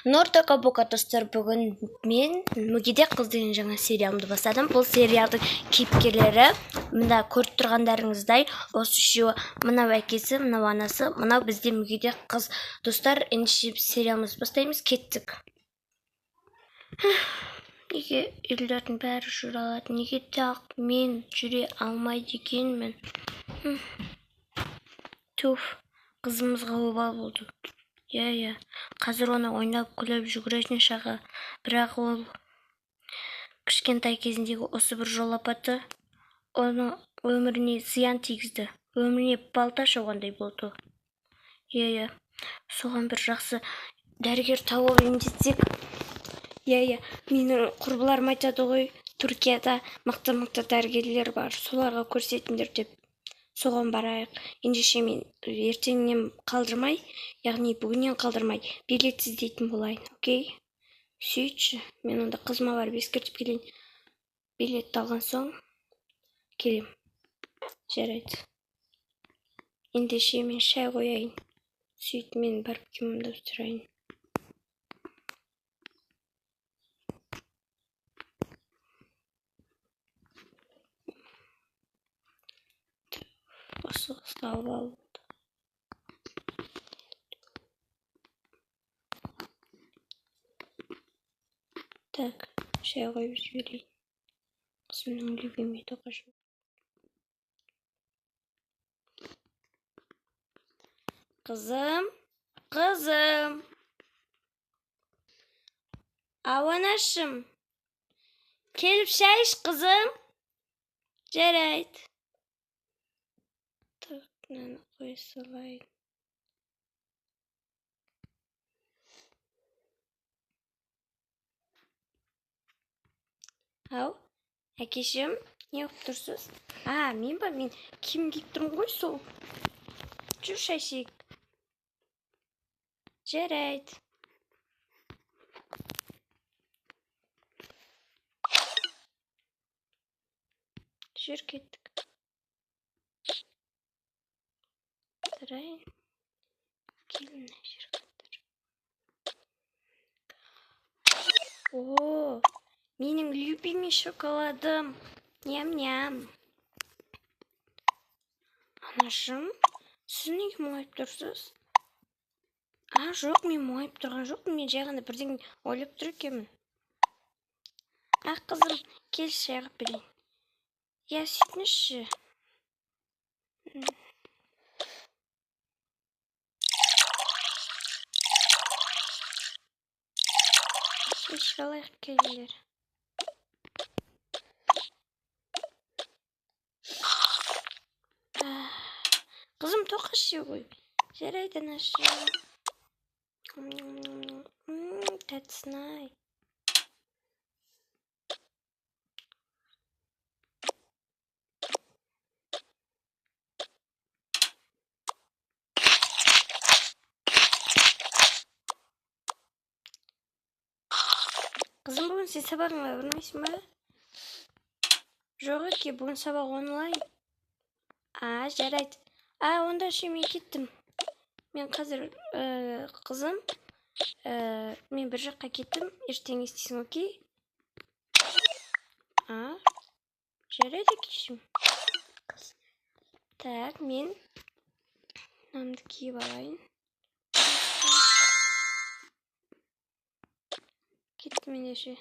Нортаға бұқа достар, бүгін мен мүгедек қыз деген жаңа сериалымды бастадым. Бұл сериалдың кейіпкерлері мына көріп тұрғандарыңыздай осы үшеуі, мынау әкесі, мынау анасы, мынау бізде мүгедек қыз. Достар, ендеше сериалымызды бастаймыз, кеттік. Неге үйлердің бәрі жүре алады, неге тақ мен жүре алмайды екенмін? Туф, қызымызға обал болды. Иә, қазір оны ойнап күліп жүгіретін шағы, бірақ ол кішкентай кезіндегі осы бір жол апаты оның өміріне зиян тигізді, өміріне балта шауғандай болды. Иә, соған бір жақсы дәрігер тауып емдетсек. Иә, менің құрбыларым айтады ғой, Түркияда мықты дәрігерлер бар, соларға көрсетіңдер деп. Соған барайық. Ендеше мен ертеңнен қалдырмай, яғни бүгіннен қалдырмай билет іздейтін болайын, окей? Сөйтші, мен онда қызыма барып ескертіп келейін. Билетті алған соң келем. Жарайды. Ендеше мен шай қояйын. Сөйт, мен барып киімімді ауыстырайын. Осы қызға алып. Так, шай қойып жіберейін. Қызымның любимый тоқашым. Қызым. Ау анашым. Келіп шай іш, қызым. Жарайды. Так, мынаны қоя салайын. Ау, әкешім, не оқып тұрсыз? Мен ба? Мен киім киіп тұрмын ғой сол. Жүр шай ішейік. Жарайды. Жүр кеттік. Тұрайын. Келін жүр қаттыр. О, менің любимый шоколадым. Ням-ням. Анашым, сіз неге мұңайып тұрсыз? Жоқ, мен мұңайып тұрған жоқпын. Мен жай ғана бірдеңе ойлап тұр екенмін. Қызым, кел шай қойып берейін. Я сөйтіңізші. Ішіп алайық, келіңдер. Қызым, тоқаш жеу ғой. Жарайды, анашым. Тәтісін-ай. Қызым, бүгін сен сабағыңа бармайсың ба? Жоқ еке, бүгін сабақ онлайн. Жарайды. Онда ше мен кеттім. Мен қазір қызым, мен бір жаққа кеттім. Ертең естисің, окей? Жарайды кешім. Так, мен намды киіп алайын. Кеттім ендеше.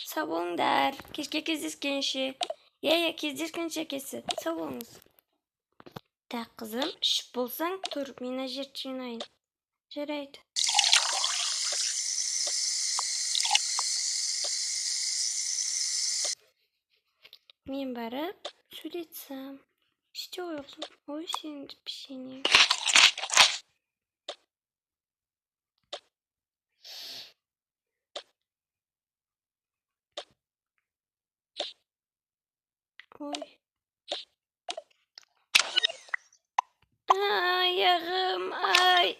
Сау болыңдар. Кешке кездескенше. Кездескенше кесі. Сау болыңыз. Так, қызым, ішіп болсаң, тұр, мен жерді жинайын. Жарайды. Мен барып, сөйлетсем. Іште ғой қызым. Ой, сен пішене. Ой. Аяғым, ай.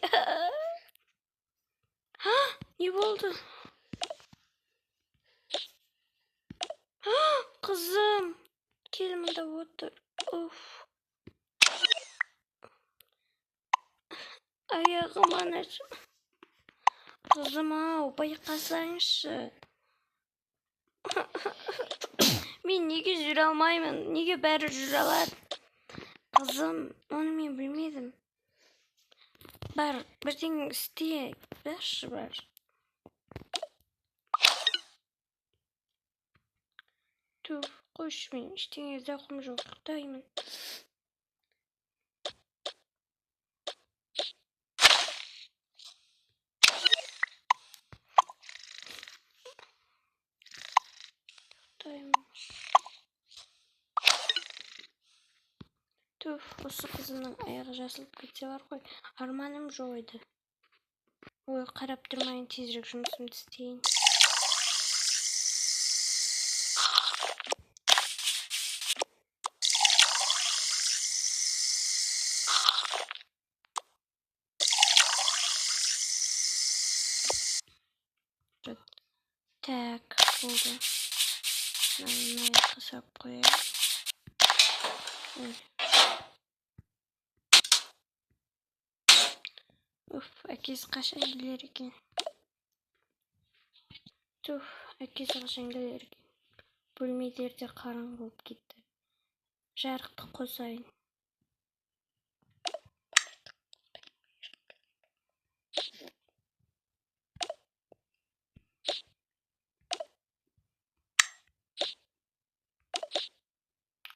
Не болды? Қызым, кел мұнда отыр. Аяғым, анашым. Kızım bayqasаңызшы. Men nega жүре алмаймын? Nega bari жүре алады? Kızım, onu men bilmedim. Бар, бірдеңе істе. Берші бар. Туф, қойшы, мен ештеңе зақым жоқ, ұйықтаймын. Туф, осы қызымның аяғы жасылып кетсе бар ғой, арманым жоқ еді. Ой, қарап тұрмайын, тезірек жұмысымды істейін. Так, болды. Мынаны қысап қояйын. Уф, әкесі қашан келер екен? Туф, әкесі қашан келер екен? Бөлмелерде қараңғы болып кетті. Жарықты қосайын.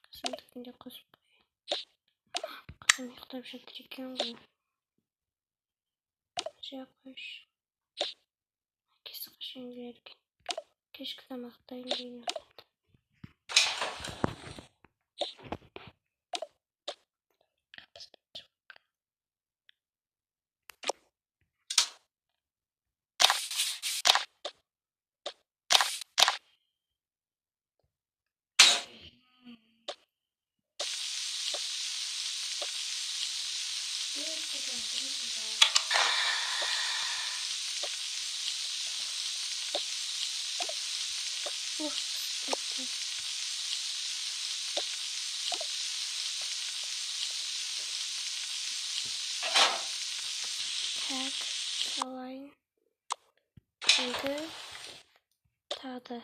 Қызымдікін де қосып қояйын. Қызым ұйықтап жатыр екен ғой. Жия қойшы. Әкесі қашан келер екен? Кешкі тамақтан кейін ұйықтады. Так, салайын. Şimdi tağda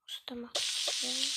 ustamak istiyorum.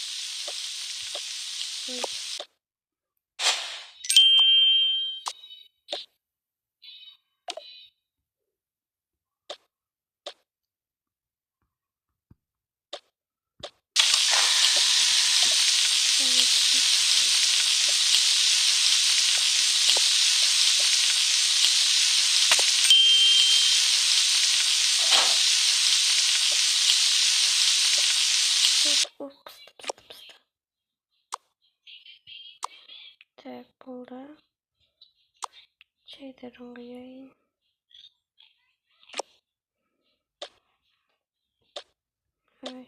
Так, burada şeylerin koyayım. Ay.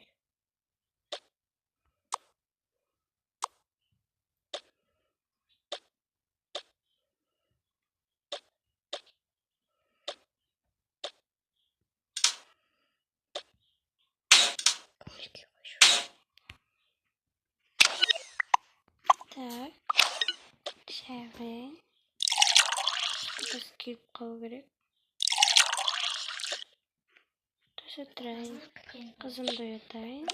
Так, şöyle. Biraz girip kal gerek. Taşıtırayım. Kızım da yatayım.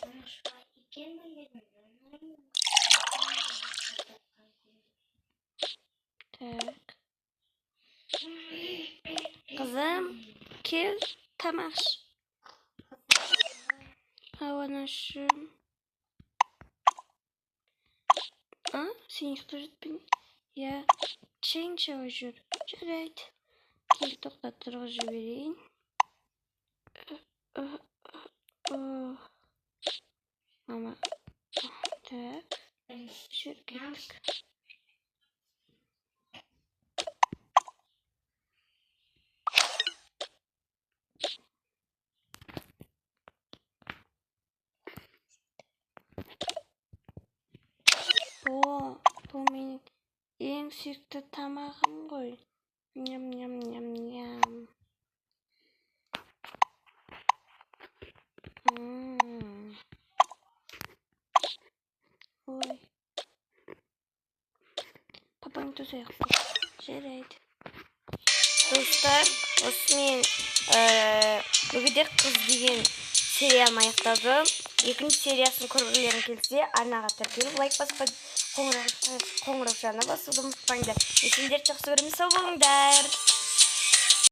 Tak. Kızım, gel. Tamam. Havanışım. Ha? Sen yıktırıp bin. Ya. Çeyin çavuşur. Жарайды. Gel to'xtattirib жіберейін. Мама. Так. Жүріп кеттік. Бұл менің ең сүйікті тамағым ғой. Ням-ням-ням-ням. Ой. Папаң тұзақ бұл. Жарайды. Достар, осы мен жерде қыз деген сериалын аяқтадым. Екінші сериясын көргілерің келсе, арнаға тіркеліп, лайк басып, қоңыраушаны басуды ұмытпаңдар. Сендерді жақсы көремін, сау болыңдар.